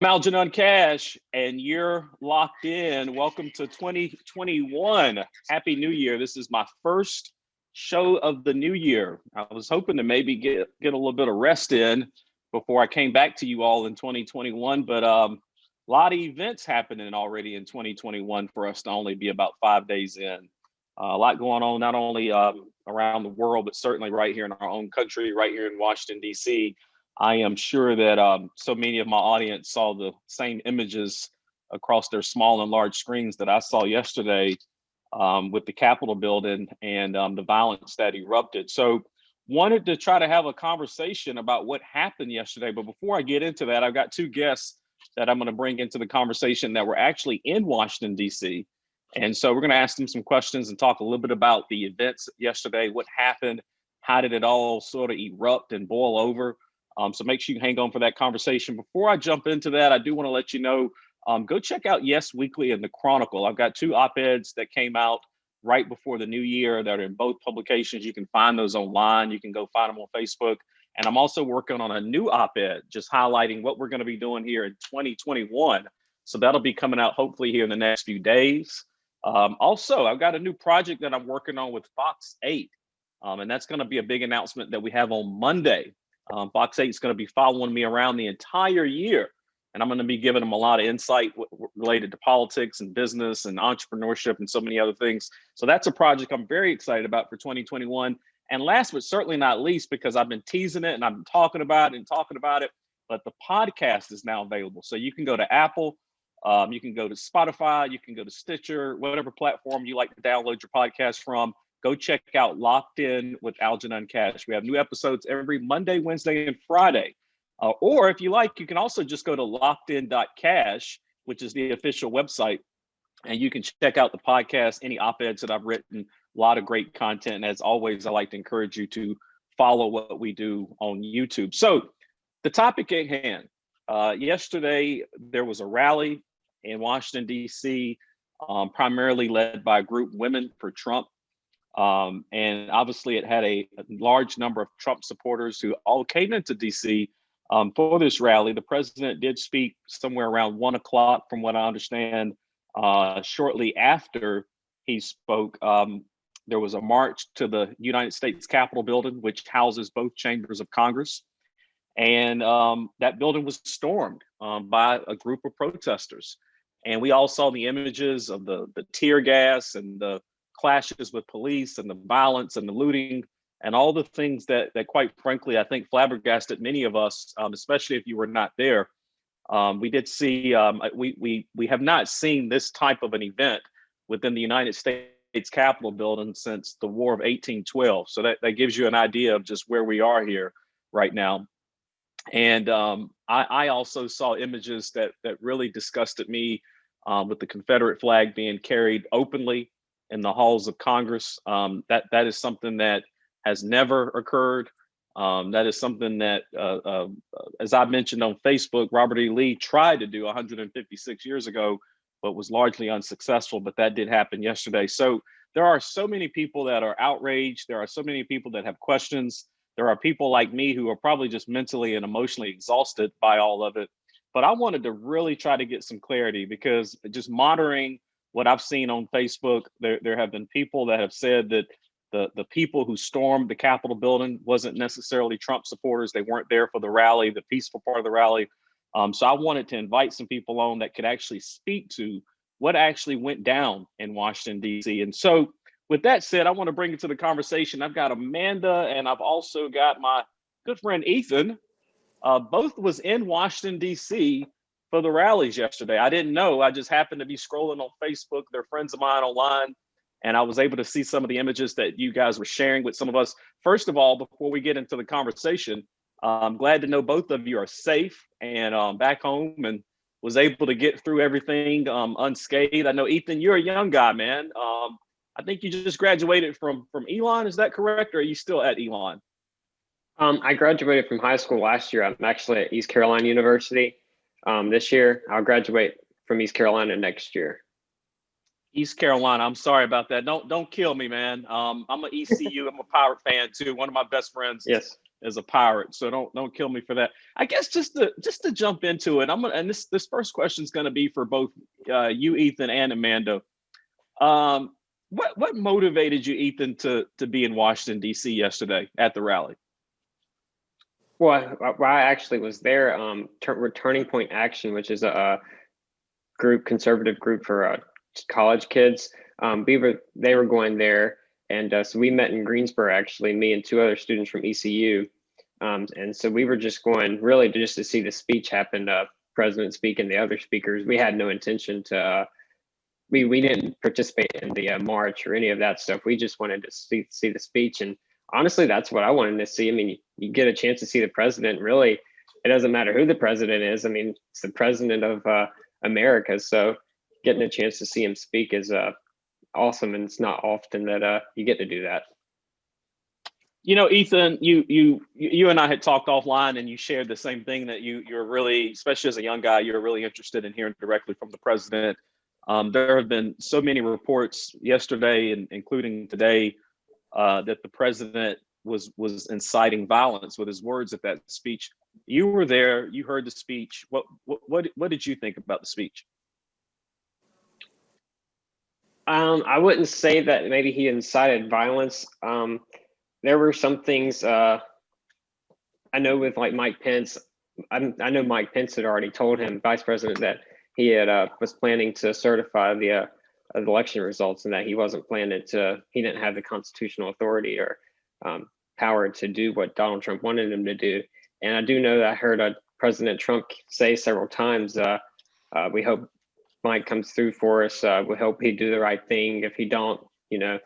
Algenon Cash, and you're locked in. Welcome to 2021. Happy New Year. This is my first show of the new year. I was hoping to maybe get a little bit of rest in before I came back to you all in 2021, but a lot of events happening already in 2021 for us to only be about 5 days in. A lot going on, not only around the world, but certainly right here in our own country, right here in Washington, D.C. I am sure that so many of my audience saw the same images across their small and large screens that I saw yesterday with the Capitol building and the violence that erupted. So wanted to try to have a conversation about what happened yesterday. But before I get into that, I've got two guests that I'm going to bring into the conversation that were actually in Washington, D.C. And so we're going to ask them some questions and talk a little bit about the events yesterday, what happened, how did it all sort of erupt and boil over. So make sure you hang on for that conversation. Before I jump into that, I do want to let you know, go check out Yes Weekly and the Chronicle. I've got two op-eds that came out right before the new year that are in both publications. You can find those online. You can go find them on Facebook. And I'm also working on a new op-ed, just highlighting what we're going to be doing here in 2021. So that'll be coming out hopefully here in the next few days. Also, I've got a new project that I'm working on with Fox 8. And that's going to be a big announcement that we have on Monday. Fox 8 is going to be following me around the entire year. And I'm going to be giving them a lot of insight related to politics and business and entrepreneurship and so many other things. So that's a project I'm very excited about for 2021. And last but certainly not least, because I've been teasing it and I've been talking about it, but the podcast is now available. So you can go to Apple, you can go to Spotify, you can go to Stitcher, whatever platform you like to download your podcast from. Go check out Locked In with Algenon Cash. We have new episodes every Monday, Wednesday, and Friday. Or if you like, you can also just go to lockedin.cash, which is the official website, and you can check out the podcast, any op-eds that I've written, a lot of great content. And as always, I like to encourage you to follow what we do on YouTube. So the topic at hand, yesterday, there was a rally in Washington, D.C., primarily led by a group Women for Trump. And obviously it had a large number of Trump supporters who all came into DC for this rally. The president did speak somewhere around 1 o'clock, from what I understand. Shortly after he spoke, there was a march to the United States Capitol building, which houses both chambers of Congress. And that building was stormed by a group of protesters. And we all saw the images of the tear gas and the clashes with police and the violence and the looting and all the things that quite frankly, I think flabbergasted many of us, especially if you were not there. We did see, we have not seen this type of an event within the United States Capitol building since the War of 1812. So that gives you an idea of just where we are here right now. And I also saw images that really disgusted me with the Confederate flag being carried openly in the halls of Congress. That is something that has never occurred. That is something that, as I mentioned on Facebook, Robert E. Lee tried to do 156 years ago, but was largely unsuccessful. But that did happen yesterday. So there are so many people that are outraged. There are so many people that have questions. There are people like me who are probably just mentally and emotionally exhausted by all of it. But I wanted to really try to get some clarity, because just monitoring what I've seen on Facebook, there have been people that have said that the people who stormed the Capitol building wasn't necessarily Trump supporters. They weren't there for the rally, the peaceful part of the rally. So I wanted to invite some people on that could actually speak to what actually went down in Washington, D.C. And so with that said, I want to bring it to the conversation. I've got Amanda and I've also got my good friend Ethan. Both was in Washington, D.C. for the rallies yesterday. I didn't know. I just happened to be scrolling on Facebook. They're friends of mine online. And I was able to see some of the images that you guys were sharing with some of us. First of all, before we get into the conversation, I'm glad to know both of you are safe and back home and was able to get through everything unscathed. I know, Ethan, you're a young guy, man. I think you just graduated from Elon. Is that correct? Or are you still at Elon? I graduated from high school last year. I'm actually at East Carolina University this year. I'll graduate from East Carolina next year. East Carolina. I'm sorry about that. Don't kill me, man. I'm an ECU. I'm a Pirate fan too. One of my best friends Yes. as a pirate, so don't kill me for that. I guess just to jump into it, and this first question is going to be for both you, Ethan, and Amanda. What motivated you, Ethan, to be in Washington D.C. yesterday at the rally? Well, I actually was there. Turning Point Action, which is a conservative group for college kids. They were going there, and so we met in Greensboro. Actually, me and two other students from ECU, and so we were just going really just to see the speech happen. President speak and the other speakers. We had no intention to. We didn't participate in the march or any of that stuff. We just wanted to see the speech, and honestly, that's what I wanted to see. I mean, you get a chance to see the president. Really, it doesn't matter who the president is. I mean, it's the president of America. So getting a chance to see him speak is awesome, and it's not often that you get to do that. You know, Ethan, you and I had talked offline, and you shared the same thing, that you're really, especially as a young guy, you're really interested in hearing directly from the president. There have been so many reports yesterday, and including today, that the president was inciting violence with his words at that speech. You were there. You heard the speech. What did you think about the speech? I wouldn't say that maybe he incited violence. There were some things I know with like Mike Pence. I know Mike Pence had already told him, Vice President, that he had was planning to certify the election results, and that he wasn't planning to. He didn't have the constitutional authority or power to do what Donald Trump wanted him to do. And I do know that I heard President Trump say several times, "We hope Mike comes through for us. We hope he do the right thing. If he don't, you know,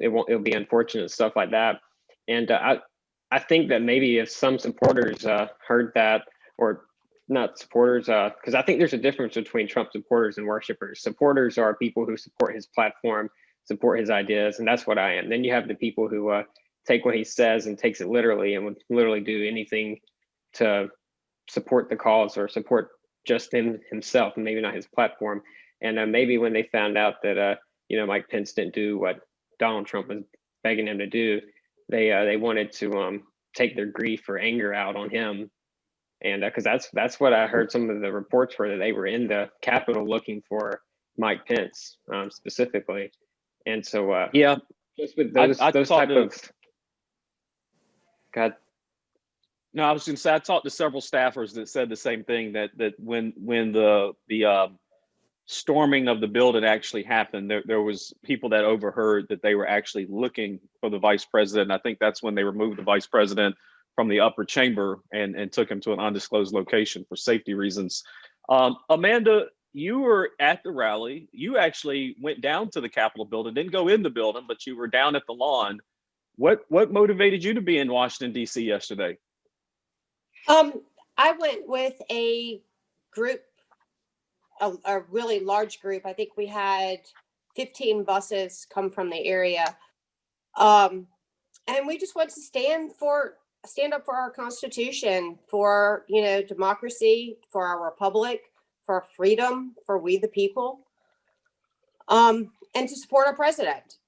it'll be unfortunate," stuff like that. And I think that maybe if some supporters heard that, or not supporters, because I think there's a difference between Trump supporters and worshipers. Supporters are people who support his platform, support his ideas, and that's what I am. Then you have the people who take what he says and takes it literally, and would literally do anything to support the cause or support just himself, and maybe not his platform. And maybe when they found out that Mike Pence didn't do what Donald Trump was begging him to do, they wanted to take their grief or anger out on him. And because that's what I heard. Some of the reports were that they were in the Capitol looking for Mike Pence specifically. And so yeah, just with those type of. God. No, I was going to say, I talked to several staffers that said the same thing, that when the storming of the building actually happened, there was people that overheard that they were actually looking for the vice president. I think that's when they removed the vice president from the upper chamber and took him to an undisclosed location for safety reasons. Amanda, you were at the rally. You actually went down to the Capitol building, didn't go in the building, but you were down at the lawn. What motivated you to be in Washington, D.C. yesterday? I went with a group, a really large group. I think we had 15 buses come from the area. And we just want to stand up for our Constitution, for, democracy, for our republic, for freedom, for we the people, and to support our president.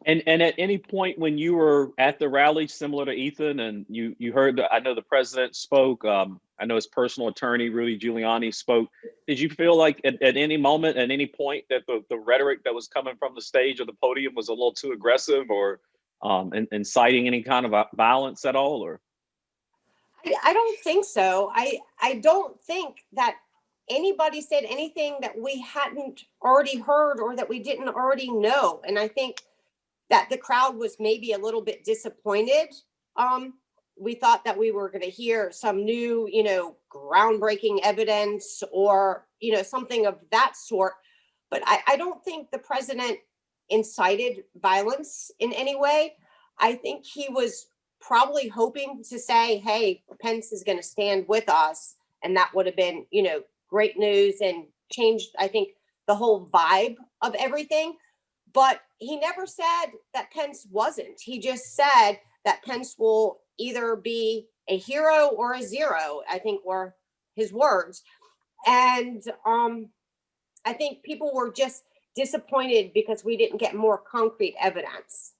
And at any point when you were at the rally, similar to Ethan, and you heard, I know the president spoke, I know his personal attorney, Rudy Giuliani, spoke. Did you feel like at any moment, at any point, that the rhetoric that was coming from the stage or the podium was a little too aggressive, or inciting any kind of violence at all? Or I don't think so. I don't think that anybody said anything that we hadn't already heard or that we didn't already know. And I think that the crowd was maybe a little bit disappointed. We thought that we were going to hear some new, groundbreaking evidence or, something of that sort. But I don't think the president incited violence in any way. I think he was probably hoping to say, hey, Pence is going to stand with us. And that would have been, great news and changed, I think, the whole vibe of everything. But he never said that Pence wasn't. He just said that Pence will either be a hero or a zero, I think were his words. And I think people were just disappointed because we didn't get more concrete evidence.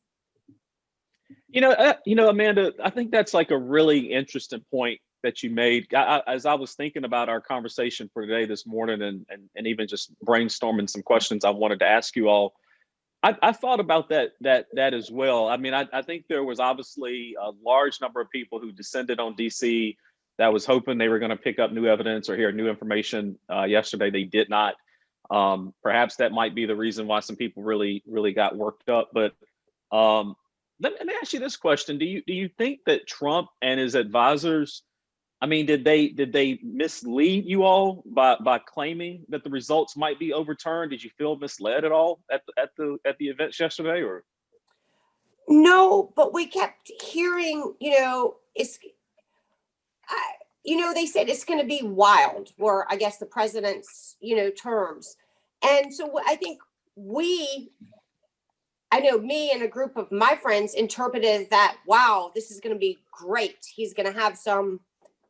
Amanda, I think that's like a really interesting point that you made. As I was thinking about our conversation for today this morning, and even just brainstorming some questions I wanted to ask you all, I thought about that as well. I mean, I think there was obviously a large number of people who descended on DC that was hoping they were going to pick up new evidence or hear new information. Yesterday, they did not. Perhaps that might be the reason why some people really got worked up. But let me ask you this question: Do you think that Trump and his advisors, I mean, did they mislead you all by claiming that the results might be overturned? Did you feel misled at all at the events yesterday, or? No, but we kept hearing, they said it's going to be wild, or I guess the president's, terms. And so I think I know me and a group of my friends interpreted that, wow, this is going to be great. He's going to have some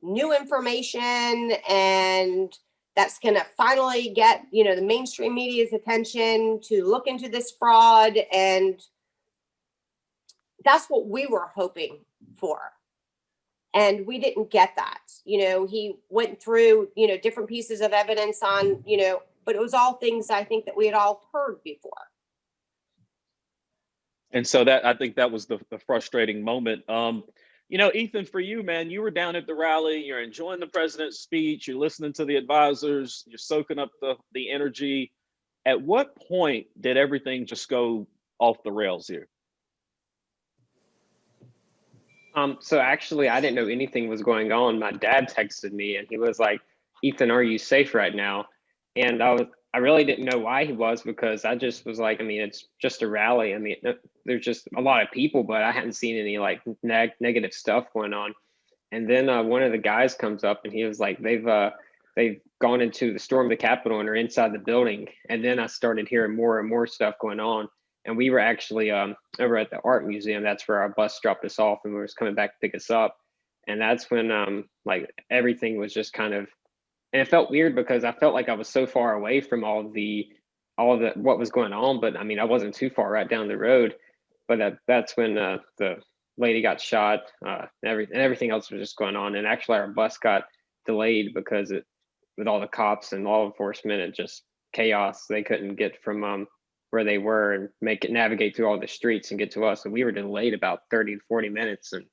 new information, and that's going to finally get, the mainstream media's attention to look into this fraud. And that's what we were hoping for. And we didn't get that. He went through, different pieces of evidence on, but it was all things I think that we had all heard before. And so I think that was the frustrating moment. Ethan, for you, man, you were down at the rally, you're enjoying the president's speech, you're listening to the advisors, you're soaking up the energy. At what point did everything just go off the rails here? So actually, I didn't know anything was going on. My dad texted me and he was like, "Ethan, are you safe right now?" And I really didn't know why he was, because I just was like, I mean, it's just a rally. I mean, there's just a lot of people, but I hadn't seen any like negative stuff going on. And then one of the guys comes up and he was like, they've gone into the storm of the Capitol and are inside the building. And then I started hearing more and more stuff going on. And we were actually over at the art museum. That's where our bus dropped us off, and we were coming back to pick us up. And that's when like everything was just kind of, and it felt weird because I felt like I was so far away from all of the what was going on. But I mean, I wasn't too far right down the road. But that's when the lady got shot, and everything else was just going on. And actually, our bus got delayed because with all the cops and law enforcement, and just chaos. They couldn't get from where they were and navigate through all the streets and get to us. And we were delayed about 30 to 40 minutes. And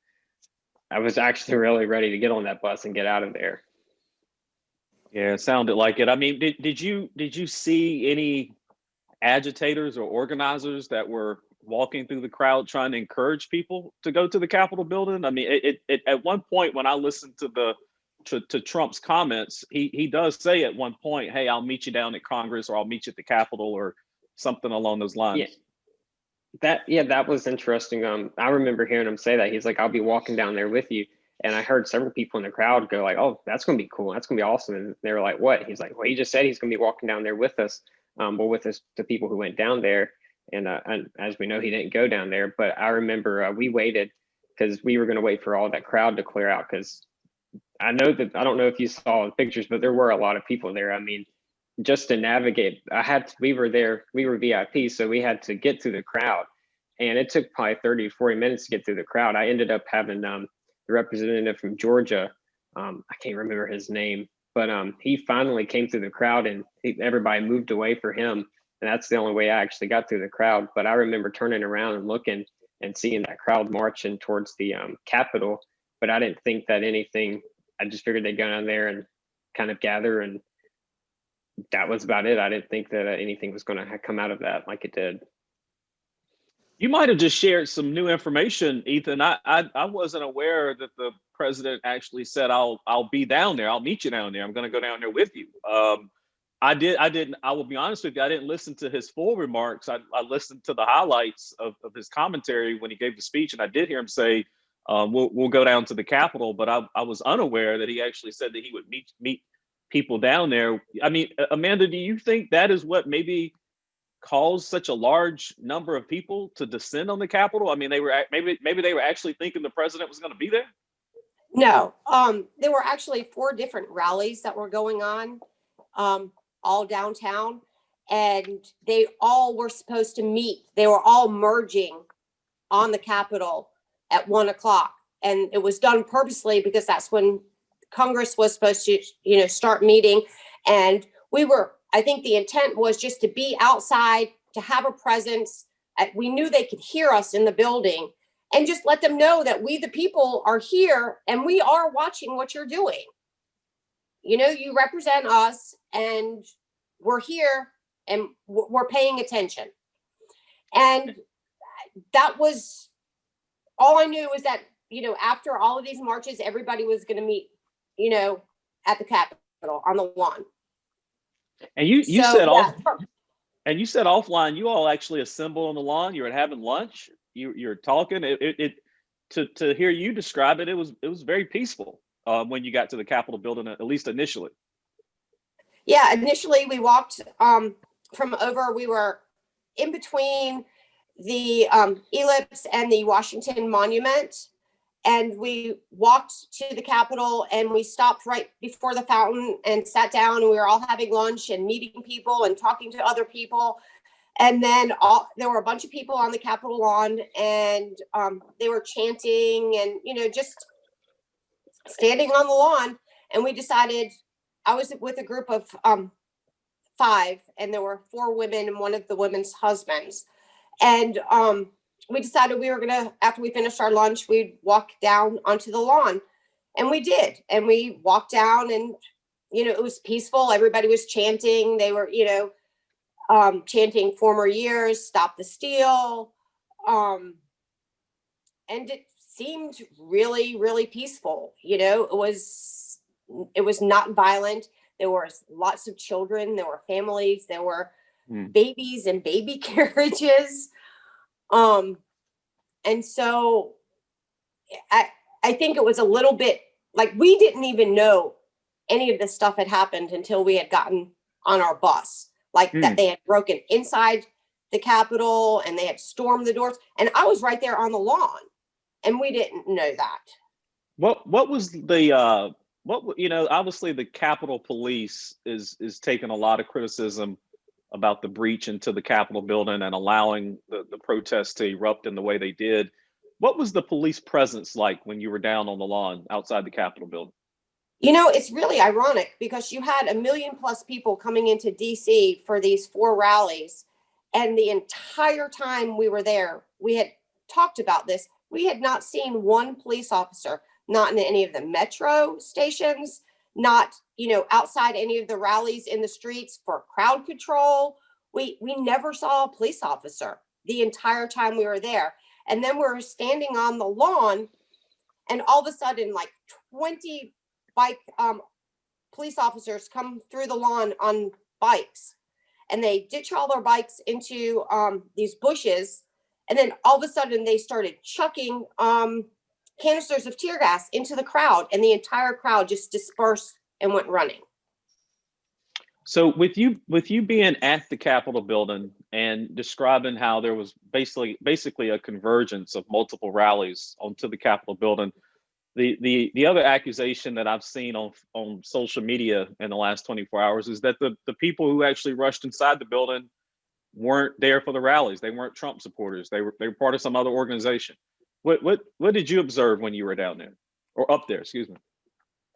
I was actually really ready to get on that bus and get out of there. Yeah, it sounded like it. I mean, did you see any agitators or organizers that were walking through the crowd trying to encourage people to go to the Capitol building? I mean, it at one point when I listened to Trump's comments, he does say at one point, "Hey, I'll meet you down at Congress, or I'll meet you at the Capitol," or something along those lines. Yeah, that was interesting. I remember hearing him say that. He's like, "I'll be walking down there with you." And I heard several people in the crowd go like, "Oh, that's going to be cool. That's going to be awesome." And they were like, "What?" He's like, "Well, he just said he's going to be walking down there with us." Well, with us, the people who went down there. And as we know, he didn't go down there. But I remember we waited because we were going to wait for all that crowd to clear out. Because I don't know if you saw the pictures, but there were a lot of people there. I mean, just to navigate, we were there, we were VIP, so we had to get through the crowd. And it took probably 30 to 40 minutes to get through the crowd. I ended up having the representative from Georgia, I can't remember his name, but he finally came through the crowd, and everybody moved away for him. And that's the only way I actually got through the crowd. But I remember turning around and looking and seeing that crowd marching towards the Capitol. But I didn't think that anything, I just figured they'd go down there and kind of gather, and that was about it. I didn't think that anything was going to come out of that like it did. You might have just shared some new information, Ethan. I wasn't aware that the president actually said, I'll be down there. I'll meet you down there. I'm going to go down there with you. I will be honest with you, I didn't listen to his full remarks. I listened to the highlights of his commentary when he gave the speech, and I did hear him say, we'll go down to the Capitol, but I was unaware that he actually said that he would meet people down there. I mean, Amanda, do you think that is what maybe caused such a large number of people to descend on the Capitol? I mean, maybe they were actually thinking the president was going to be there. No, there were actually 4 different rallies that were going on, all downtown, and they all were supposed to meet. They were all merging on the Capitol at 1 o'clock. And it was done purposely because that's when Congress was supposed to, start meeting. And I think the intent was just to be outside, to have a presence. We knew they could hear us in the building, and just let them know that we, the people, are here and we are watching what you're doing. You represent us and we're here and we're paying attention. And that was all I knew, was that, after all of these marches, everybody was going to meet, at the Capitol on the lawn. And you So, said yeah. and you said offline, you all actually assembled on the lawn. You were having lunch. You're talking. To hear you describe it, it was very peaceful when you got to the Capitol building, at least initially. Yeah, initially we walked we were in between the ellipse and the Washington Monument, and we walked to the Capitol, and we stopped right before the fountain and sat down, and we were all having lunch and meeting people and talking to other people. And then there were a bunch of people on the Capitol lawn, and they were chanting and, just standing on the lawn. And we decided, I was with a group of 5, and there were 4 women and one of the women's husbands. And we decided we were going to, after we finished our lunch, we'd walk down onto the lawn. And we did. And we walked down, and, it was peaceful. Everybody was chanting. They were, chanting former years, stop the steal. And it seemed really, really peaceful. It was not violent. There were lots of children. There were families. There were babies and baby carriages. And so I think it was a little bit like we didn't even know any of this stuff had happened until we had gotten on our bus, that they had broken inside the Capitol and they had stormed the doors. And I was right there on the lawn, and we didn't know that. What was the obviously the Capitol Police is taking a lot of criticism about the breach into the Capitol building and allowing the protests to erupt in the way they did. What was the police presence like when you were down on the lawn outside the Capitol building? It's really ironic because you had 1 million+ people coming into DC for these 4 rallies. And the entire time we were there, we had talked about this. We had not seen one police officer, not in any of the metro stations, not, outside any of the rallies in the streets for crowd control. We never saw a police officer the entire time we were there. And then we were standing on the lawn, and all of a sudden, 20 bike police officers come through the lawn on bikes, and they ditch all their bikes into these bushes. And then all of a sudden they started chucking canisters of tear gas into the crowd, and the entire crowd just dispersed and went running. So with you being at the Capitol building and describing how there was basically a convergence of multiple rallies onto the Capitol building, the other accusation that I've seen on social media in the last 24 hours is that the people who actually rushed inside the building weren't there for the rallies. They weren't Trump supporters. They were part of some other organization. What did you observe when you were down there, or up there? Excuse me.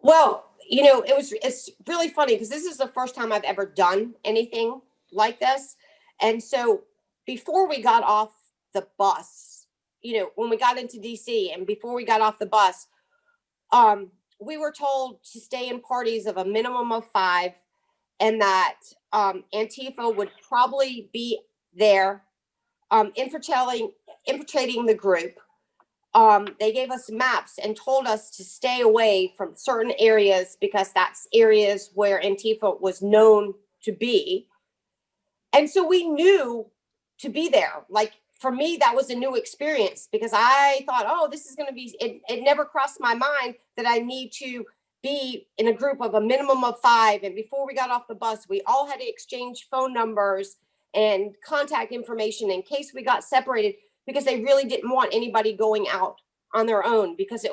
Well, it's really funny because this is the first time I've ever done anything like this. And so before we got off the bus, when we got into DC and before we got off the bus, we were told to stay in parties of a minimum of 5, and that Antifa would probably be there infiltrating the group. They gave us maps and told us to stay away from certain areas because that's areas where Antifa was known to be. And so we knew to be there. For me, that was a new experience because I thought, oh, this is going to be, it never crossed my mind that I need to be in a group of a minimum of 5. And before we got off the bus, we all had to exchange phone numbers and contact information in case we got separated, because they really didn't want anybody going out on their own because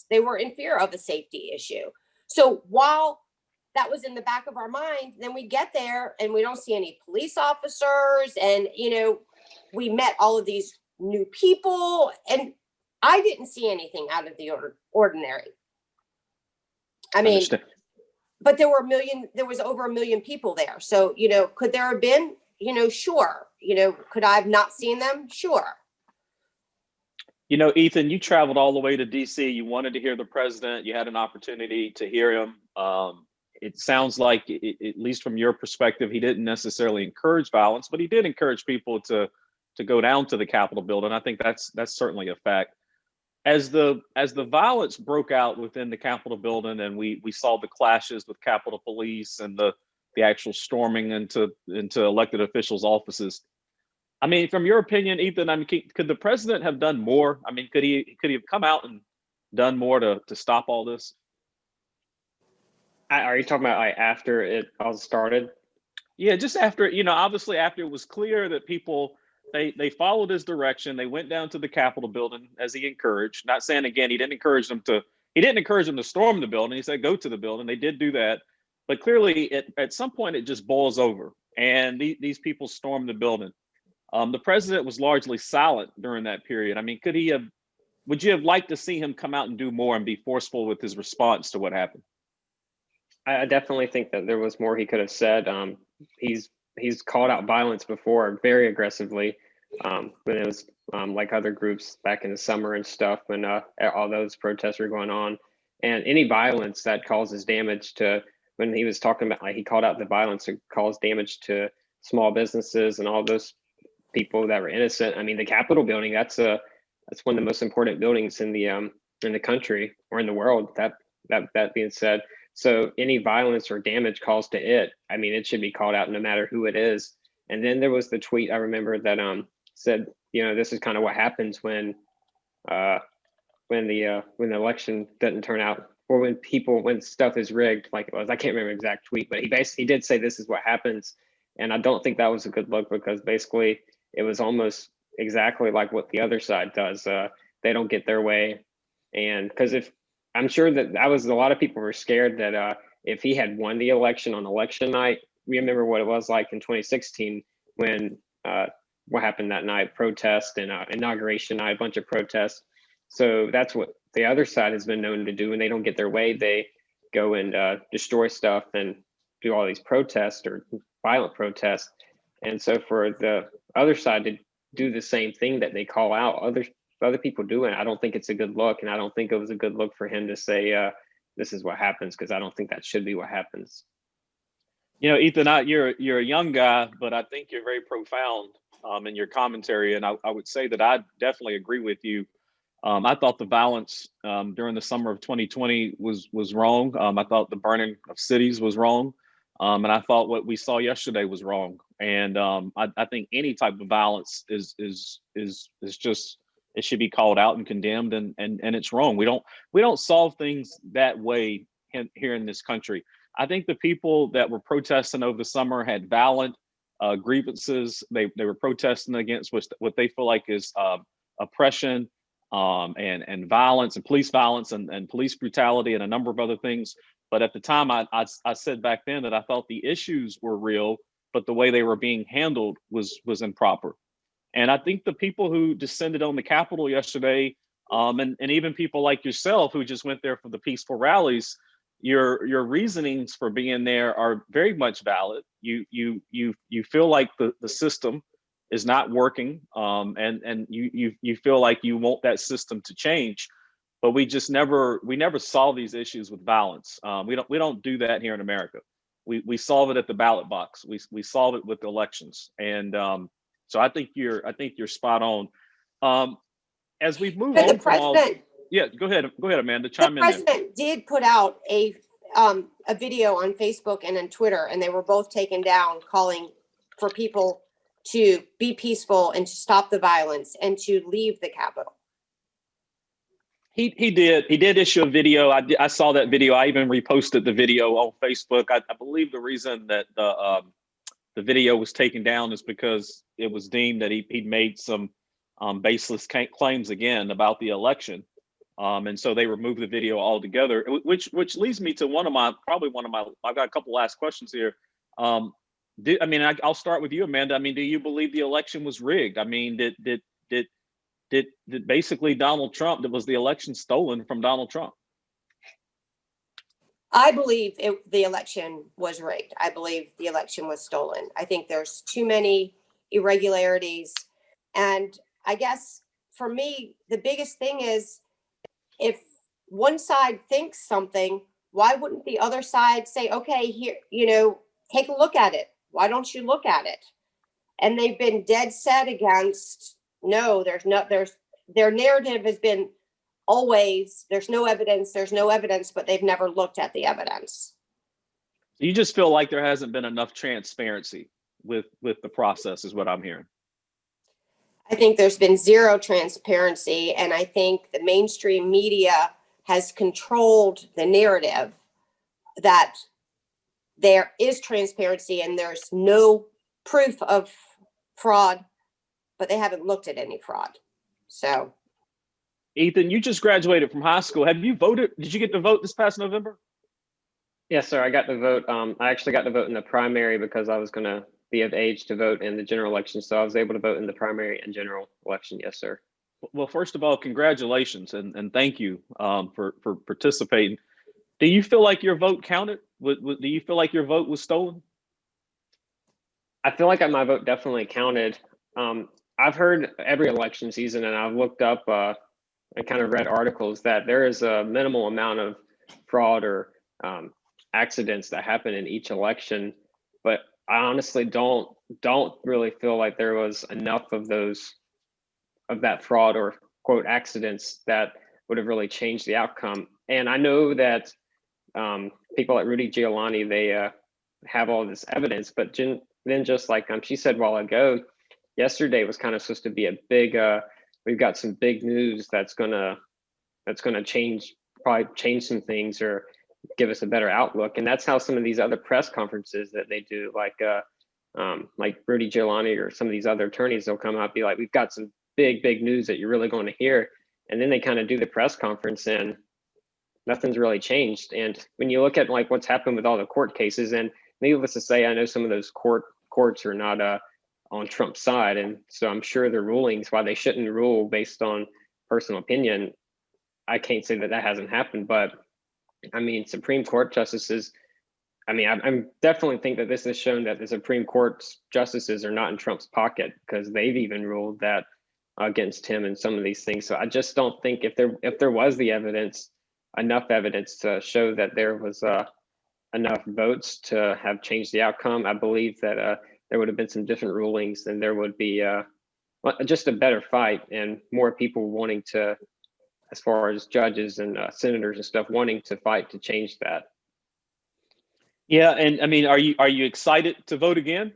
they were in fear of a safety issue. So while that was in the back of our mind, then we get there and we don't see any police officers, and we met all of these new people, and I didn't see anything out of the ordinary. I mean, Understand. but there was over 1 million people there. So, could there have been, sure. Could I have not seen them? Sure. Ethan, you traveled all the way to DC. You wanted to hear the president. You had an opportunity to hear him. It sounds like, at least from your perspective, he didn't necessarily encourage violence, but he did encourage people to go down to the Capitol building. I think that's certainly a fact. As the violence broke out within the Capitol building, and we saw the clashes with Capitol Police and the actual storming into elected officials' offices. I mean, from your opinion, Ethan, I mean, could the president have done more? I mean, could he have come out and done more to stop all this? Are you talking about like after it all started? Yeah, just after, obviously after it was clear that people, they followed his direction. They went down to the Capitol building as he encouraged. Not saying, again, he didn't encourage them to storm the building. He said, go to the building. They did do that. But clearly at some point it just boils over, and these people stormed the building. The president was largely silent during that period. I mean, would you have liked to see him come out and do more and be forceful with his response to what happened? I definitely think that there was more he could have said. He's called out violence before very aggressively, when it was like other groups back in the summer and stuff, when all those protests were going on, and any violence that causes damage to, when he was talking about, like, he called out the violence that caused damage to small businesses and all those people that were innocent. I mean, the Capitol building, that's one of the most important buildings in the country or in the world. That being said, so any violence or damage caused to it, I mean, it should be called out no matter who it is. And then there was the tweet I remember that said, this is kind of what happens when the election doesn't turn out, or when stuff is rigged, like it was. I can't remember the exact tweet, but he did say this is what happens. And I don't think that was a good look, because basically it was almost exactly like what the other side does. They don't get their way. And because I'm sure that a lot of people were scared that if he had won the election on election night, we remember what it was like in 2016 when what happened that night, protest and inauguration night, a bunch of protests. So that's what the other side has been known to do. When they don't get their way, they go and destroy stuff and do all these protests or violent protests. And so for the other side to do the same thing that they call out other people doing, I don't think it's a good look. And I don't think it was a good look for him to say, this is what happens, because I don't think that should be what happens. Ethan, you're a young guy, but I think you're very profound in your commentary. And I would say that I definitely agree with you. I thought the violence during the summer of 2020 was wrong. I thought the burning of cities was wrong. And I thought what we saw yesterday was wrong. And I think any type of violence is just, it should be called out and condemned, and it's wrong. We don't solve things that way here in this country. I think the people that were protesting over the summer had valid grievances. They were protesting against what they feel like is oppression and violence and police violence and police brutality and a number of other things. But at the time, I said back then that I thought the issues were real, but the way they were being handled was improper. And I think the people who descended on the Capitol yesterday, and even people like yourself who just went there for the peaceful rallies, your reasonings for being there are very much valid. You feel like the system is not working, and you feel like you want that system to change, but we never solve these issues with violence. We don't do that here in America. We solve it at the ballot box. We solve it with elections, and so I think you're spot on. As we move on from all, yeah, go ahead, Amanda, chime in. The president did put out a video on Facebook and on Twitter, and they were both taken down, calling for people to be peaceful and to stop the violence and to leave the Capitol. He did issue a video. I saw that video. I even reposted the video on Facebook. I believe the reason that the video was taken down is because it was deemed that he'd made some baseless claims again about the election, and so they removed the video altogether. Which leads me to I've got a couple last questions here. I'll start with you, Amanda. I mean, do you believe the election was rigged? I mean, did did basically Donald Trump, that was the election stolen from Donald Trump? I believe the election was rigged. I believe the election was stolen. I think there's too many irregularities. And I guess for me, the biggest thing is, if one side thinks something, why wouldn't the other side say, okay, here, take a look at it. Why don't you look at it? And they've been dead set against, no, their narrative has been always, there's no evidence, but they've never looked at the evidence. You just feel like there hasn't been enough transparency with the process, is what I'm hearing. I think there's been zero transparency, and I think the mainstream media has controlled the narrative that there is transparency and there's no proof of fraud, but they haven't looked at any fraud. So, Ethan, you just graduated from high school. Have you voted? Did you get to vote this past November? Yes, sir. I got to vote. I actually got to vote in the primary because I was going to be of age to vote in the general election. So I was able to vote in the primary and general election. Yes, sir. Well, first of all, congratulations and thank you for participating. Do you feel like your vote counted? Do you feel like your vote was stolen? I feel like my vote definitely counted. I've heard every election season, and I've looked up and kind of read articles that there is a minimal amount of fraud or accidents that happen in each election. But I honestly don't really feel like there was enough of that fraud or quote accidents that would have really changed the outcome. And I know that people like Rudy Giuliani, they have all this evidence, but then just like she said a while ago, yesterday was kind of supposed to be a big, we've got some big news that's gonna probably change some things or give us a better outlook. And that's how some of these other press conferences that they do, like Rudy Giuliani or some of these other attorneys, they'll come out and be like, we've got some big news that you're really going to hear. And then they kind of do the press conference and nothing's really changed. And when you look at like what's happened with all the court cases, and needless to say, I know some of those courts are not on Trump's side. And so I'm sure the rulings, why they shouldn't rule based on personal opinion, I can't say that hasn't happened. But I mean, Supreme Court justices, I definitely think that this has shown that the Supreme Court justices are not in Trump's pocket, because they've even ruled that against him in some of these things. So I just don't think if there was the evidence, enough evidence to show that there was enough votes to have changed the outcome, I believe that there would have been some different rulings, and there would be just a better fight and more people wanting to, as far as judges and senators and stuff, wanting to fight to change that. Yeah, and I mean, are you excited to vote again?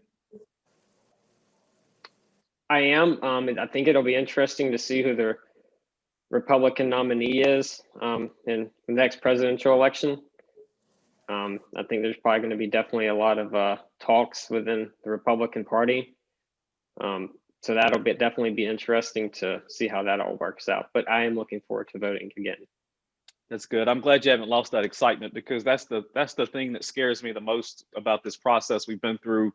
I am. I think it'll be interesting to see who the Republican nominee is in the next presidential election. I think there's probably going to be definitely a lot of talks within the Republican Party. So that'll definitely be interesting to see how that all works out. But I am looking forward to voting again. That's good. I'm glad you haven't lost that excitement, because that's the thing that scares me the most about this process we've been through.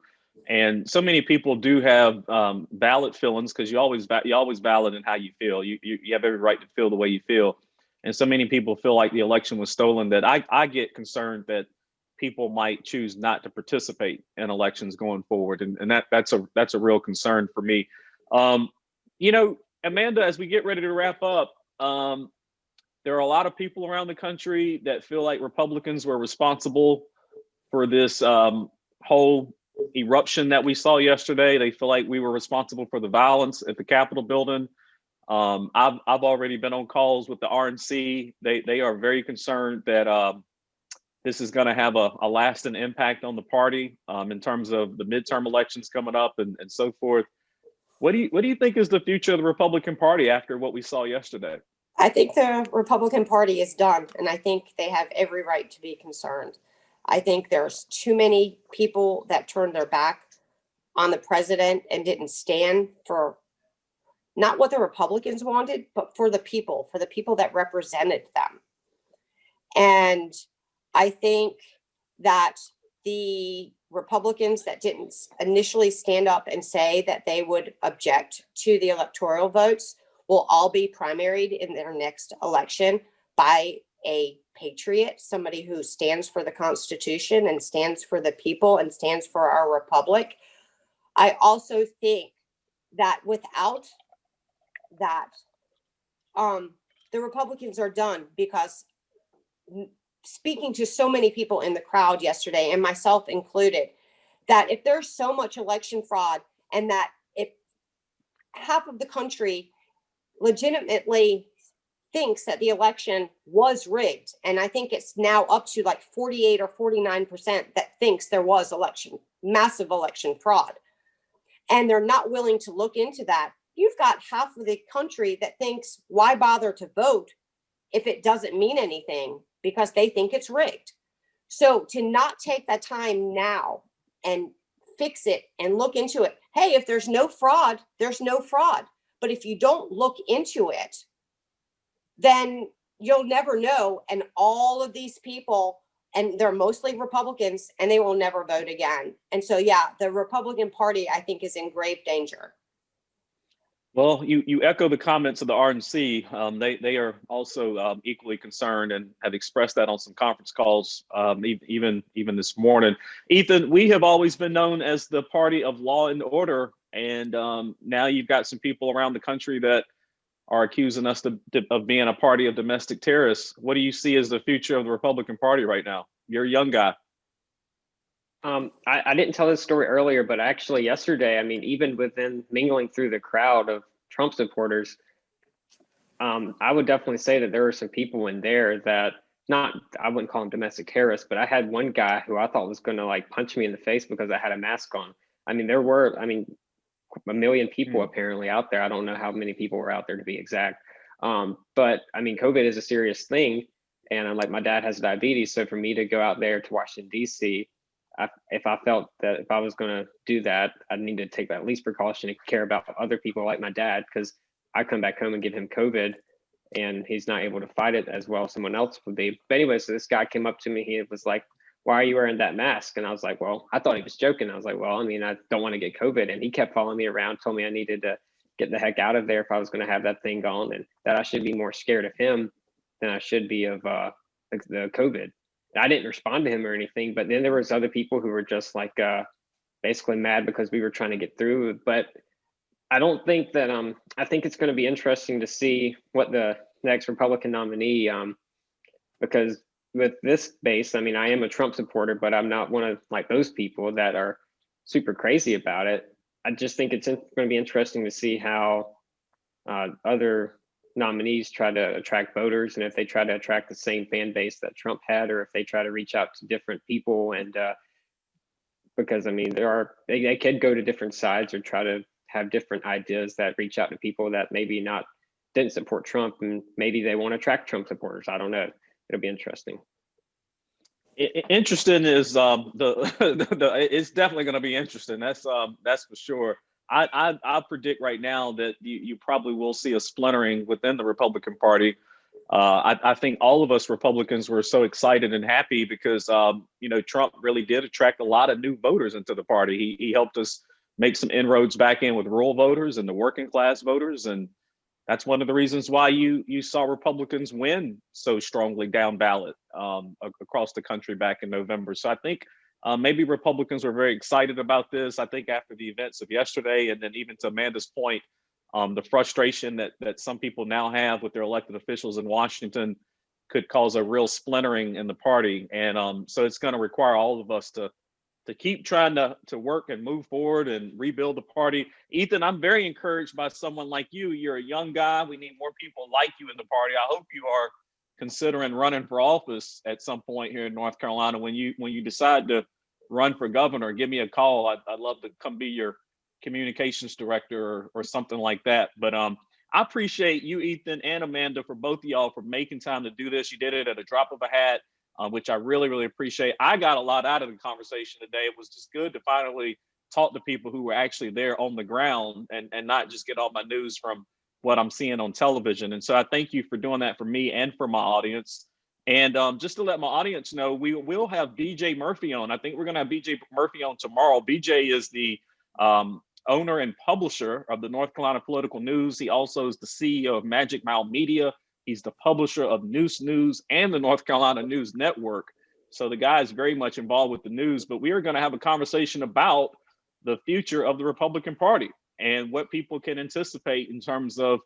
And so many people do have ballot fill-ins, because you always ballot in how you feel. You have every right to feel the way you feel. And so many people feel like the election was stolen that I get concerned that people might choose not to participate in elections going forward. And that's a real concern for me. Amanda, as we get ready to wrap up, there are a lot of people around the country that feel like Republicans were responsible for this whole eruption that we saw yesterday. They feel like we were responsible for the violence at the Capitol building. I've already been on calls with the RNC. They are very concerned that this is going to have a lasting impact on the party in terms of the midterm elections coming up and so forth. What do you think is the future of the Republican Party after what we saw yesterday? I think the Republican Party is done, and I think they have every right to be concerned. I think there's too many people that turned their back on the president and didn't stand for not what the Republicans wanted, but for the people that represented them. And I think that the Republicans that didn't initially stand up and say that they would object to the electoral votes will all be primaried in their next election by a patriot, somebody who stands for the Constitution and stands for the people and stands for our republic. I also think that without that, the Republicans are done, because speaking to so many people in the crowd yesterday, and myself included, that if there's so much election fraud, and that if half of the country legitimately thinks that the election was rigged, and I think it's now up to like 48 or 49% that thinks there was massive election fraud, and they're not willing to look into that, you've got half of the country that thinks, why bother to vote if it doesn't mean anything, because they think it's rigged. So to not take that time now and fix it and look into it, hey, if there's no fraud, there's no fraud. But if you don't look into it, then you'll never know. And all of these people, and they're mostly Republicans, and they will never vote again. And so, yeah, the Republican Party, I think, is in grave danger. Well, you echo the comments of the RNC. They are also equally concerned and have expressed that on some conference calls, even this morning. Ethan, we have always been known as the party of law and order, and now you've got some people around the country that are accusing us of being a party of domestic terrorists. What do you see as the future of the Republican Party right now? You're a young guy. I didn't tell this story earlier, but actually yesterday, I mean, even within mingling through the crowd of Trump supporters, I would definitely say that there were some people in there that I wouldn't call them domestic terrorists, but I had one guy who I thought was going to like punch me in the face because I had a mask on. I mean, there were, a million people apparently out there. I don't know how many people were out there to be exact. But I mean, COVID is a serious thing. And I'm like, my dad has diabetes. So for me to go out there to Washington, D.C., if I felt that if I was going to do that, I'd need to take that least precaution and care about other people like my dad, because I come back home and give him COVID and he's not able to fight it as well as someone else would be. But anyway, so this guy came up to me. He was like, why are you wearing that mask? And I was like, well, I thought he was joking. I was like, well, I mean, I don't want to get COVID. And he kept following me around, told me I needed to get the heck out of there if I was going to have that thing on, and that I should be more scared of him than I should be of the COVID. I didn't respond to him or anything, but then there was other people who were just like basically mad because we were trying to get through. But I don't think that I think it's going to be interesting to see what the next Republican nominee, because with this base, I mean, I am a Trump supporter, but I'm not one of like those people that are super crazy about it. I just think it's going to be interesting to see how other nominees try to attract voters, and if they try to attract the same fan base that Trump had, or if they try to reach out to different people. And because I mean, they could go to different sides or try to have different ideas that reach out to people that maybe didn't support Trump, and maybe they want to attract Trump supporters. I don't know. It'll be interesting. Interesting is it's definitely going to be interesting. That's for sure. I predict right now that you probably will see a splintering within the Republican Party. I think all of us Republicans were so excited and happy because Trump really did attract a lot of new voters into the party. He helped us make some inroads back in with rural voters and the working class voters, and that's one of the reasons why you saw Republicans win so strongly down ballot across the country back in November. So I think maybe Republicans were very excited about this. I think after the events of yesterday, and then even to Amanda's point, the frustration that some people now have with their elected officials in Washington could cause a real splintering in the party. And so it's going to require all of us to keep trying to work and move forward and rebuild the party. Ethan, I'm very encouraged by someone like you. You're a young guy. We need more people like you in the party. I hope you are considering running for office at some point here in North Carolina. When you decide to run for governor, give me a call. I'd love to come be your communications director or something like that. But I appreciate you, Ethan, and Amanda, for both of y'all for making time to do this. You did it at a drop of a hat, which I really, really appreciate. I got a lot out of the conversation today. It was just good to finally talk to people who were actually there on the ground and not just get all my news from what I'm seeing on television. And so I thank you for doing that for me and for my audience. And just to let my audience know, we will have BJ Murphy on. I think we're going to have BJ Murphy on tomorrow. BJ is the owner and publisher of the North Carolina Political News. He also is the CEO of Magic Mile Media. He's the publisher of Noose News and the North Carolina News Network. So the guy is very much involved with the news, but we are going to have a conversation about the future of the Republican Party and what people can anticipate in terms of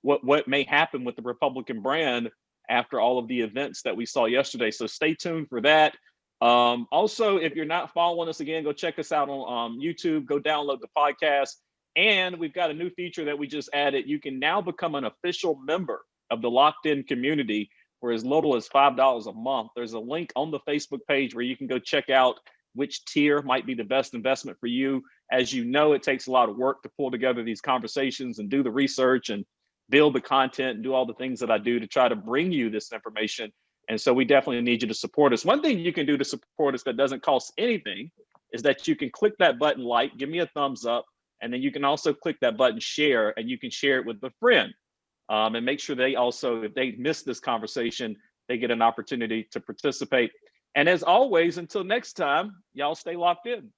what may happen with the Republican brand after all of the events that we saw yesterday. So stay tuned for that. Also, if you're not following us, again, go check us out on YouTube, go download the podcast. And we've got a new feature that we just added. You can now become an official member of the Locked In community for as little as $5 a month. There's a link on the Facebook page where you can go check out which tier might be the best investment for you. As you know, it takes a lot of work to pull together these conversations and do the research and build the content and do all the things that I do to try to bring you this information. And so we definitely need you to support us. One thing you can do to support us that doesn't cost anything is that you can click that button, like, give me a thumbs up, and then you can also click that button, share, and you can share it with a friend. And make sure they also, if they miss this conversation, they get an opportunity to participate. And as always, until next time, y'all stay locked in.